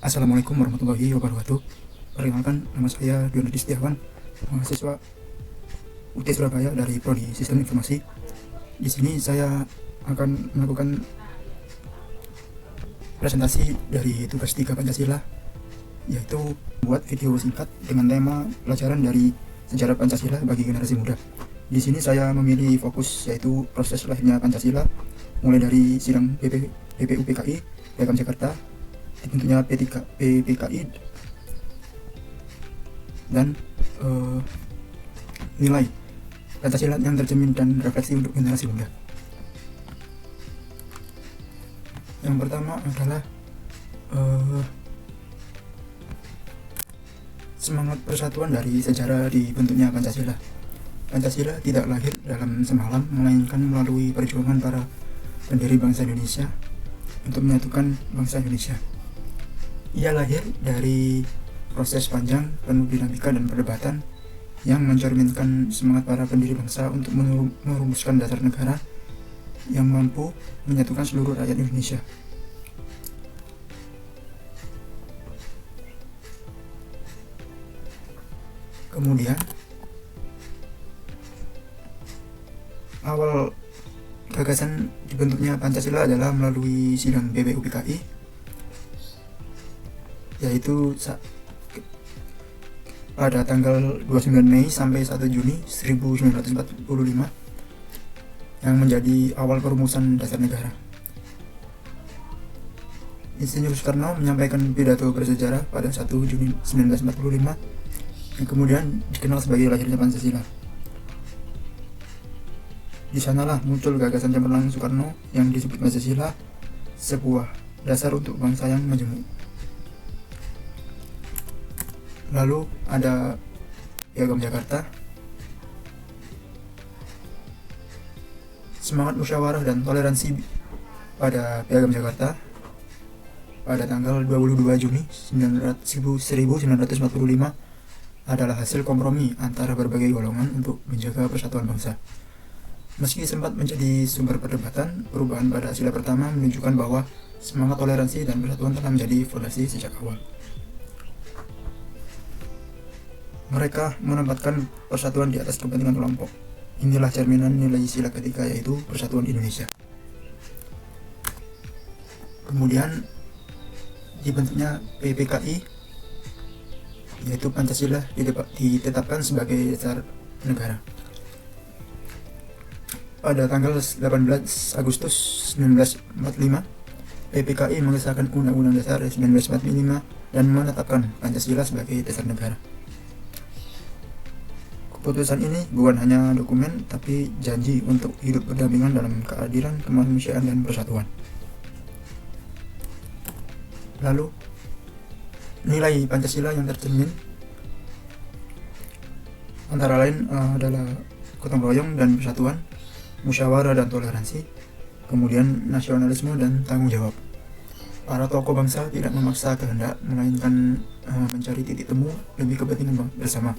Assalamualaikum warahmatullahi wabarakatuh. Perkenalkan, nama saya Dionadi Setiawan, mahasiswa UT Surabaya dari Prodi Sistem Informasi. Di sini saya akan melakukan presentasi dari tugas 3 Pancasila, yaitu buat video singkat dengan tema pelajaran dari sejarah Pancasila bagi generasi muda. Di sini saya memilih fokus yaitu proses lahirnya Pancasila, mulai dari sidang PPUPKI, Piagam Jakarta, dibentuknya PPKI, dan nilai Pancasila yang tercermin dan refleksi untuk generasi muda. Yang pertama adalah semangat persatuan dari sejarah dibentuknya Pancasila. Pancasila tidak lahir dalam semalam, melainkan melalui perjuangan para pendiri bangsa Indonesia untuk menyatukan bangsa Indonesia. Ia lahir dari proses panjang, penuh dinamika dan perdebatan yang mencerminkan semangat para pendiri bangsa untuk merumuskan dasar negara yang mampu menyatukan seluruh rakyat Indonesia. Kemudian, awal gagasan dibentuknya Pancasila adalah melalui sidang PPUPKI, yaitu pada tanggal 29 Mei sampai 1 Juni 1945 yang menjadi awal perumusan dasar negara. Insinyur Soekarno menyampaikan pidato bersejarah pada 1 Juni 1945 yang kemudian dikenal sebagai lahirnya Pancasila. Di sanalah muncul gagasan cemerlang Soekarno yang disebut Pancasila, sebuah dasar untuk bangsa yang majemuk. Lalu ada Piagam Jakarta, semangat musyawarah dan toleransi pada Piagam Jakarta pada tanggal 22 Juni 1945 adalah hasil kompromi antara berbagai golongan untuk menjaga persatuan bangsa. Meski sempat menjadi sumber perdebatan, perubahan pada sila pertama menunjukkan bahwa semangat toleransi dan persatuan telah menjadi fondasi sejak awal. Mereka menempatkan persatuan di atas kepentingan kelompok. Inilah cerminan nilai sila ketiga, yaitu persatuan Indonesia. Kemudian dibentuknya PPKI, yaitu Pancasila ditetapkan sebagai dasar negara. Pada tanggal 18 Agustus 1945, PPKI mengesahkan Undang-Undang Dasar 1945 dan menetapkan Pancasila sebagai dasar negara. Keputusan ini bukan hanya dokumen, tapi janji untuk hidup berdampingan dalam keadilan, kemanusiaan, dan persatuan. Lalu, nilai Pancasila yang tercermin antara lain adalah gotong royong dan persatuan, musyawarah dan toleransi, kemudian nasionalisme dan tanggung jawab. Para tokoh bangsa tidak memaksa kehendak, melainkan mencari titik temu demi kepentingan bersama.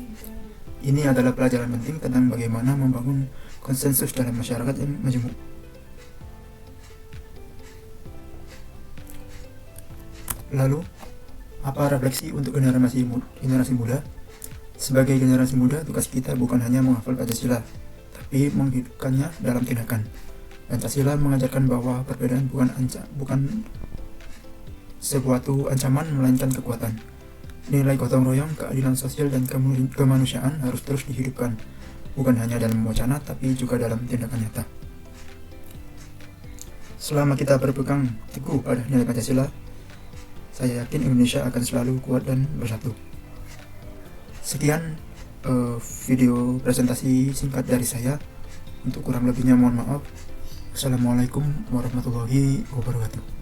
Ini adalah pelajaran penting tentang bagaimana membangun konsensus dalam masyarakat yang majemuk. Lalu, apa refleksi untuk generasi muda? Sebagai generasi muda, tugas kita bukan hanya menghafal Pancasila, tapi menghidupkannya dalam tindakan. Pancasila mengajarkan bahwa perbedaan bukan sesuatu ancaman, melainkan kekuatan. Nilai gotong royong, keadilan sosial, dan kemanusiaan harus terus dihidupkan, bukan hanya dalam wacana, tapi juga dalam tindakan nyata. Selama kita berpegang teguh pada nilai Pancasila, saya yakin Indonesia akan selalu kuat dan bersatu. Sekian video presentasi singkat dari saya. Untuk kurang lebihnya mohon maaf. Assalamualaikum warahmatullahi wabarakatuh.